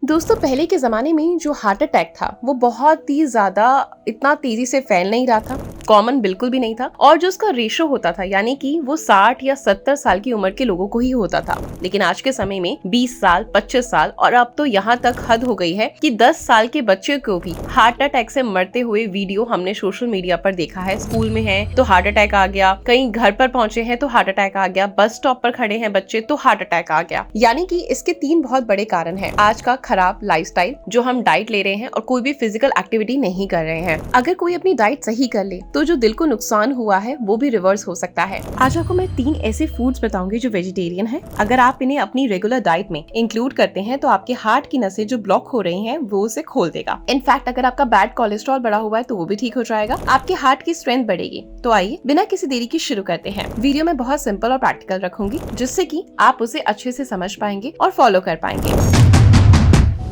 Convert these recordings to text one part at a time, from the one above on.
दोस्तों पहले के जमाने में जो हार्ट अटैक था वो बहुत ही ज्यादा इतना तेजी से फैल नहीं रहा था, कॉमन बिल्कुल भी नहीं था। और जो उसका रेशो होता था यानी कि वो 60 या 70 साल की उम्र के लोगों को ही होता था। लेकिन आज के समय में 20 साल 25 साल और अब तो यहाँ तक हद हो गई है कि 10 साल के बच्चे को भी हार्ट अटैक से मरते हुए वीडियो हमने सोशल मीडिया पर देखा है। स्कूल में है तो हार्ट अटैक आ गया, कहीं घर पर पहुंचे हैं तो हार्ट अटैक आ गया, बस स्टॉप पर खड़े हैं बच्चे तो हार्ट अटैक आ गया। यानी कि इसके 3 बहुत बड़े कारण हैं। आज का खराब लाइफस्टाइल, जो हम डाइट ले रहे हैं और कोई भी फिजिकल एक्टिविटी नहीं कर रहे हैं। अगर कोई अपनी डाइट सही कर ले तो जो दिल को नुकसान हुआ है वो भी रिवर्स हो सकता है। आज आपको मैं 3 ऐसे फूड्स बताऊंगी जो वेजिटेरियन है। अगर आप इन्हें अपनी रेगुलर डाइट में इंक्लूड करते हैं तो आपके हार्ट की नसें जो ब्लॉक हो रही हैं वो उसे खोल देगा। इनफैक्ट अगर आपका बैड कोलेस्ट्रॉल बढ़ा हुआ है तो वो भी ठीक हो जाएगा, आपके हार्ट की स्ट्रेंथ बढ़ेगी। तो आइए बिना किसी देरी के शुरू करते हैं। वीडियो में बहुत सिंपल और प्रैक्टिकल रखूंगी जिससे कि आप उसे अच्छे से समझ पाएंगे और फॉलो कर पाएंगे।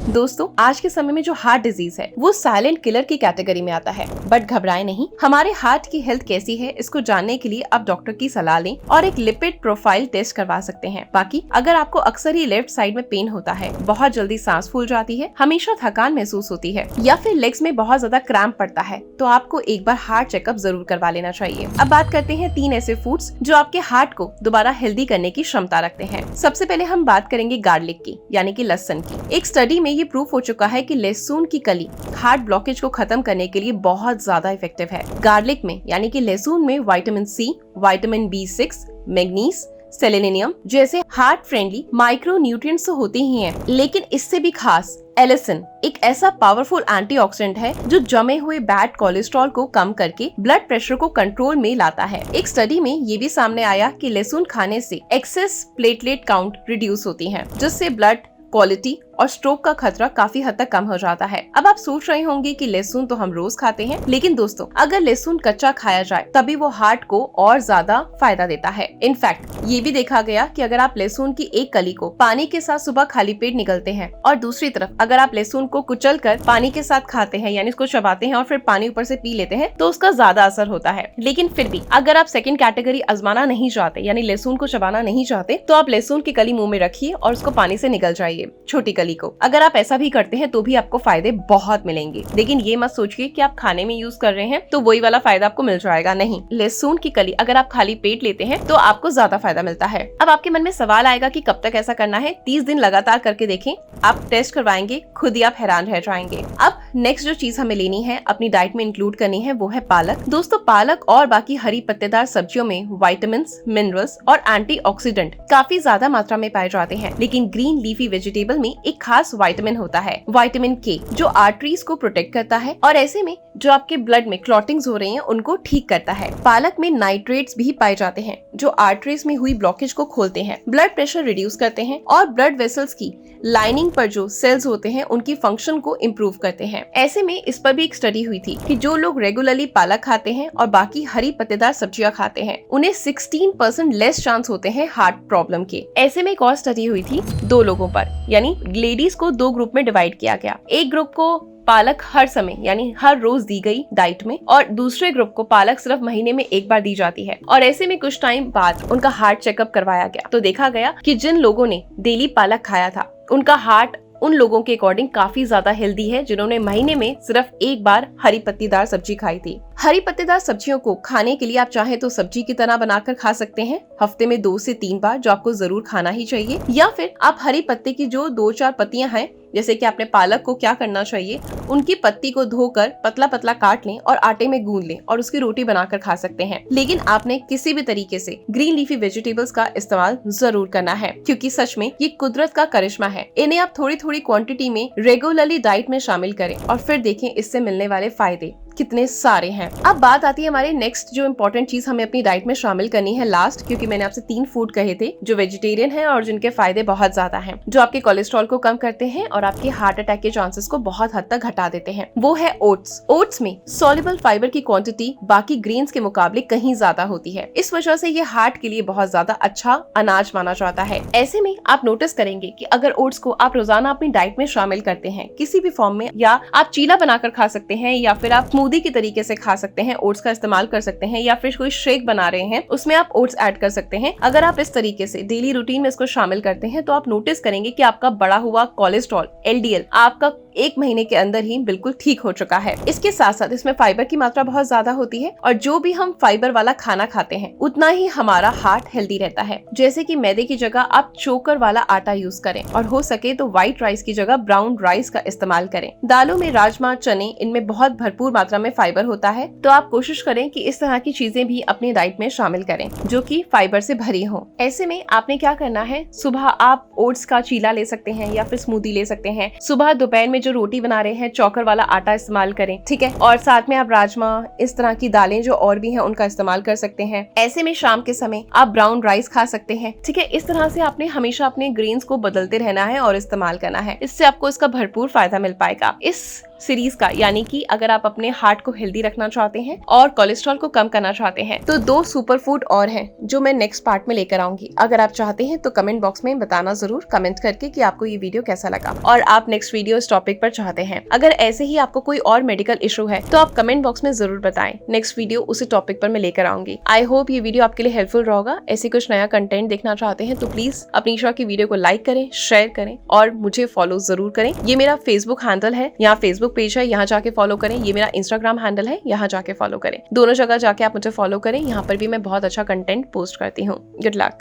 दोस्तों आज के समय में जो हार्ट डिजीज है वो साइलेंट किलर की कैटेगरी में आता है, बट घबराएं नहीं। हमारे हार्ट की हेल्थ कैसी है इसको जानने के लिए आप डॉक्टर की सलाह लें और एक लिपिड प्रोफाइल टेस्ट करवा सकते हैं। बाकी अगर आपको अक्सर ही लेफ्ट साइड में पेन होता है, बहुत जल्दी सांस फूल जाती है, हमेशा थकान महसूस होती है या फिर लेग्स में बहुत ज्यादा क्रैम्प पड़ता है तो आपको एक बार हार्ट चेकअप जरूर करवा लेना चाहिए। अब बात करते हैं 3 ऐसे फूड्स जो आपके हार्ट को दोबारा हेल्दी करने की क्षमता रखते हैं। सबसे पहले हम बात करेंगे गार्लिक की, यानी कि लहसुन की। एक स्टडी में ये प्रूफ हो चुका है कि लहसुन की कली हार्ट ब्लॉकेज को खत्म करने के लिए बहुत ज्यादा इफेक्टिव है। गार्लिक में यानी कि लहसुन में vitamin C, vitamin B6, manganese, selenium जैसे हार्ट फ्रेंडली माइक्रो न्यूट्रिएंट्स तो होते ही हैं, लेकिन इससे भी खास एलिसिन एक ऐसा पावरफुल एंटीऑक्सीडेंट है जो जमे हुए बैड कोलेस्ट्रॉल को कम करके ब्लड प्रेशर को कंट्रोल में लाता है। एक स्टडी में ये भी सामने आया कि लहसुन खाने से एक्सेस प्लेटलेट काउंट रिड्यूस होती है, जिससे ब्लड क्वालिटी और स्ट्रोक का खतरा काफी हद तक कम हो जाता है। अब आप सोच रहे होंगे कि लहसुन तो हम रोज खाते हैं, लेकिन दोस्तों अगर लहसुन कच्चा खाया जाए तभी वो हार्ट को और ज्यादा फायदा देता है। इनफैक्ट ये भी देखा गया कि अगर आप लहसुन की एक कली को पानी के साथ सुबह खाली पेट निगलते हैं और दूसरी तरफ अगर आप लहसुन को कुचल कर पानी के साथ खाते हैं, यानी इसको चबाते हैं और फिर पानी ऊपर से पी लेते हैं, तो उसका ज्यादा असर होता है। लेकिन फिर भी अगर आप सेकंड कैटेगरी आजमाना नहीं चाहते, यानी लहसुन को चबाना नहीं चाहते, तो आप लहसुन की कली मुंह में रखिए और उसको पानी से निगल जाइए, छोटी कली को। अगर आप ऐसा भी करते हैं तो भी आपको फायदे बहुत मिलेंगे। लेकिन ये मत सोचिए कि आप खाने में यूज कर रहे हैं तो वही वाला फायदा आपको मिल जाएगा, नहीं। लहसुन की कली अगर आप खाली पेट लेते हैं तो आपको ज्यादा फायदा मिलता है। अब आपके मन में सवाल आएगा कि कब तक ऐसा करना है। 30 दिन लगातार करके देखें, आप टेस्ट करवाएंगे, खुद ही आप हैरान रह जाएंगे। अब नेक्स्ट जो चीज हमें लेनी है, अपनी डाइट में इंक्लूड करनी है, वो है पालक। दोस्तों पालक और बाकी हरी पत्तेदार सब्जियों में विटामिन, मिनरल्स और एंटीऑक्सीडेंट काफी ज्यादा मात्रा में पाए जाते हैं। लेकिन ग्रीन लीफी वेजिटेबल में एक खास विटामिन होता है, विटामिन K, जो आर्टरीज को प्रोटेक्ट करता है और ऐसे में जो आपके ब्लड में क्लॉटिंग्स हो रही हैं उनको ठीक करता है। पालक में नाइट्रेट्स भी पाए जाते हैं जो आर्टरीज में हुई ब्लॉकेज को खोलते हैं, ब्लड प्रेशर रिड्यूस करते हैं और ब्लड वेसल्स की लाइनिंग पर जो सेल्स होते हैं उनकी फंक्शन को इम्प्रूव करते हैं। ऐसे में इस पर भी एक स्टडी हुई थी कि जो लोग रेगुलरली पालक खाते हैं और बाकी हरी पत्तेदार सब्जियां खाते हैं उन्हें 16% लेस चांस होते हैं हार्ट प्रॉब्लम के। ऐसे में एक और स्टडी हुई थी 2 लोगों पर, यानी लेडीज को 2 ग्रुप में डिवाइड किया गया। एक ग्रुप को पालक हर समय यानी हर रोज दी गई डाइट में और दूसरे ग्रुप को पालक सिर्फ महीने में एक बार दी जाती है। और ऐसे में कुछ टाइम बाद उनका हार्ट चेकअप करवाया गया तो देखा गया कि जिन लोगों ने डेली पालक खाया था उनका हार्ट उन लोगों के अकॉर्डिंग काफी ज्यादा हेल्दी है जिन्होंने महीने में सिर्फ एक बार हरी पत्तेदार सब्जी खाई थी। हरी पत्तेदार सब्जियों को खाने के लिए आप चाहे तो सब्जी की तरह बनाकर खा सकते हैं, हफ्ते में 2 से 3 बार, जो आपको जरूर खाना ही चाहिए। या फिर आप हरी पत्ते की जो 2-4 पत्तियां हैं, जैसे कि आपने पालक को क्या करना चाहिए, उनकी पत्ती को धोकर पतला पतला काट लें और आटे में गूंद लें और उसकी रोटी बनाकर खा सकते हैं। लेकिन आपने किसी भी तरीके से ग्रीन लीफी वेजिटेबल्स का इस्तेमाल जरूर करना है, क्योंकि सच में ये कुदरत का करिश्मा है। इन्हें आप थोड़ी थोड़ी क्वांटिटी में रेगुलरली डाइट में शामिल करें और फिर देखें इससे मिलने वाले फायदे कितने सारे हैं। अब बात आती है हमारे नेक्स्ट जो इम्पोर्टेंट चीज हमें अपनी डाइट में शामिल करनी है लास्ट, क्योंकि मैंने आपसे 3 फूड कहे थे जो वेजिटेरियन है और जिनके फायदे बहुत ज्यादा हैं, जो आपके कोलेस्ट्रॉल को कम करते हैं और आपके हार्ट अटैक के चांसेस को बहुत हद तक घटा देते हैं। वो है ओट्स। ओट्स में सॉल्युबल फाइबर की क्वांटिटी बाकी ग्रेन्स के मुकाबले कहीं ज्यादा होती है, इस वजह से ये हार्ट के लिए बहुत ज्यादा अच्छा अनाज माना जाता है। ऐसे में आप नोटिस करेंगे कि अगर ओट्स को आप रोजाना अपनी डाइट में शामिल करते हैं किसी भी फॉर्म में, या आप चीला बनाकर खा सकते हैं या फिर आप स्मूदी के तरीके से खा सकते हैं, ओट्स का इस्तेमाल कर सकते हैं, या फिर कोई शेक बना रहे हैं उसमें आप ओट्स ऐड कर सकते हैं। अगर आप इस तरीके से डेली रूटीन में इसको शामिल करते हैं तो आप नोटिस करेंगे कि आपका बढ़ा हुआ कोलेस्ट्रॉल LDL आपका 1 महीने के अंदर ही बिल्कुल ठीक हो चुका है। इसके साथ साथ इसमें फाइबर की मात्रा बहुत ज्यादा होती है और जो भी हम फाइबर वाला खाना खाते हैं उतना ही हमारा हार्ट हेल्दी रहता है। जैसे कि मैदे की जगह आप चोकर वाला आटा यूज करें और हो सके तो व्हाइट राइस की जगह ब्राउन राइस का इस्तेमाल करें। दालों में राजमा, चने, इनमें बहुत भरपूर मात्रा में फाइबर होता है, तो आप कोशिश करें कि इस तरह की चीजें भी अपनी डाइट में शामिल करें जो कि फाइबर से भरी हो। ऐसे में आपने क्या करना है, सुबह आप ओट्स का चीला ले सकते हैं या फिर स्मूदी ले सकते हैं। सुबह दोपहर में जो रोटी बना रहे हैं चौकर वाला आटा इस्तेमाल करें, ठीक है। और साथ में आप राजमा, इस तरह की दालें जो और भी हैं उनका इस्तेमाल कर सकते हैं। ऐसे में शाम के समय आप ब्राउन राइस खा सकते हैं, ठीक है। इस तरह से आपने हमेशा अपने ग्रेन्स को बदलते रहना है और इस्तेमाल करना है। इससे आपको इसका भरपूर फायदा मिल पाएगा इस सीरीज का। यानी कि अगर आप अपने हार्ट को हेल्दी रखना चाहते हैं और कोलेस्ट्रॉल को कम करना चाहते हैं तो 2 सुपर फूड और हैं जो मैं नेक्स्ट पार्ट में लेकर आऊंगी। अगर आप चाहते हैं तो कमेंट बॉक्स में बताना जरूर, कमेंट करके कि आपको ये वीडियो कैसा लगा और आप नेक्स्ट वीडियो इस टॉपिक पर चाहते हैं। अगर ऐसे ही आपको कोई और मेडिकल इशू है तो आप कमेंट बॉक्स में जरूर बताएं, नेक्स्ट वीडियो उसी टॉपिक पर मैं लेकर आऊंगी। आई होप ये वीडियो आपके लिए हेल्पफुल रहेगा। ऐसे कुछ नया कंटेंट देखना चाहते हैं तो प्लीज अपनी शो की वीडियो को लाइक करें, शेयर करें और मुझे फॉलो जरूर करें। ये मेरा फेसबुक हैंडल है, यहाँ फेसबुक पेज है, यहाँ जाके फॉलो करें। ये मेरा इंस्टाग्राम हैंडल है, यहाँ जाके फॉलो करें। दोनों जगह जाके आप मुझे फॉलो करें, यहाँ पर भी मैं बहुत अच्छा कंटेंट पोस्ट करती हूँ। Good luck.